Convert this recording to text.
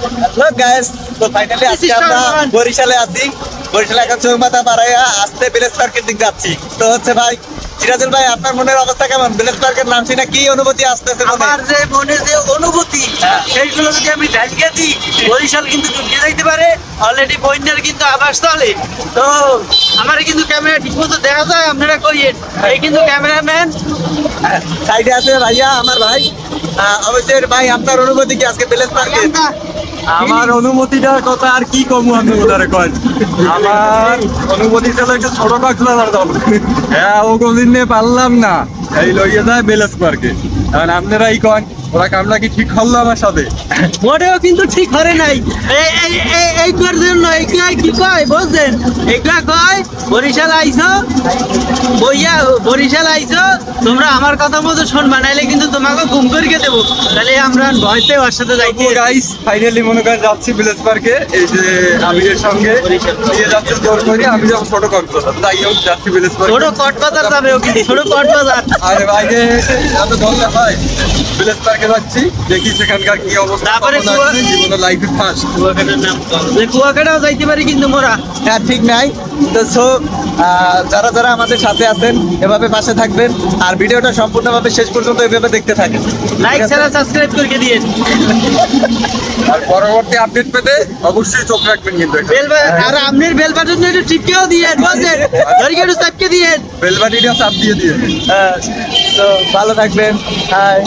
Hello guys, তো finally আজকে আমরা বরিশালে আছি। বরিশালে এখন চৌমাথা পাড়াইয়া আসতে ভিলেজ পার্কের দিক যাচ্ছি। তো হচ্ছে ভাই সিরাজুল ভাই, আপনার মনের অবস্থা কেমন? ভিলেজ পার্কের নাম শুনে কি অনুভূতি আসতেছে? আমার যে মনে যে অনুভূতি সেইগুলো যদি আমি ঢালিয়ে দিই, বরিশাল কিন্তু ডুবে যাইতে পারে। অলরেডি বন্যার কিন্তু আভাস চলে। তো আমার কিন্তু ক্যামেরা ঠিক মতো দেখা যায়, আপনারা কইয়েন। এই কিন্তু ক্যামেরাম্যান সাইডে আছে ভাইয়া, আমার ভাই। অবশ্যই ভাই, আপনার অনুভূতি কি আজকে ভিলেজ পার্কে? আমার অনুমতিটার কথা আর কি কমু আপনি ওনারে কয়। আমার অনুমতি ছিল একটু ছোট কক্সবাজার দল, হ্যাঁ ও কোনদিন নিয়ে পারলাম না, এই লইয়ে যায় বেলেস পার্কে। কারণ আপনারাই কন ওরা কামটা কি ঠিক হলো আমার সাথে? মোটেও কিন্তু ঠিক করে নাই। এইটার জন্য এইগুলা কি কয় বুঝছেন? এইগুলা কয় বরিশাল আইছো বইয়া, বরিশাল আইছো তোমরা আমার কথা মতো শুনবা, নাইলে কিন্তু তোমাকে গুম করিয়ে দেবো। তাহলে আমরা ভয়তে ওর সাথে যাইতে গাইস ফাইনালি মনে করেন যাচ্ছি ভিলেজ পার্কে। এই যে আমিরের সঙ্গে নিয়ে যাচ্ছে জোর করে, আমি যাবো ছোট কক্সবাজার, তাই হোক যাচ্ছি ভিলেজ পার্কে। ছোট কটবাজার যাবে, ও কিন্তু ছোট কটবাজার। আরে বাইরে এত দরকার হয়, ভিলেজ পার্কে যাচ্ছি, দেখি সেখানকার কি অবস্থা। তারপরে জীবনে লাইফে ফার্স্ট কুয়াকাটাও যাইতে পারি কিন্তু মোরা। হ্যাঁ, ঠিক নাই। তো যারা যারা আমাদের সাথে আছেন এভাবে পাশে থাকবেন, আর ভিডিওটা সম্পূর্ণভাবে শেষ পর্যন্ত এভাবে দেখতে থাকেন। লাইক শেয়ার সাবস্ক্রাইব করে দিয়েন। আর পরবর্তী আপডেট পেতে অবশ্যই চোখ রাখবেন কিন্তু। আর আপনার বেল বাটন একটু টিপকেও দিয়েন, বুঝছেন? ধরিকে একটু চাপকে দিয়েন। বেল বাটনটা চাপ দিয়ে দিয়ে। তো ভালো থাকবেন। হাই।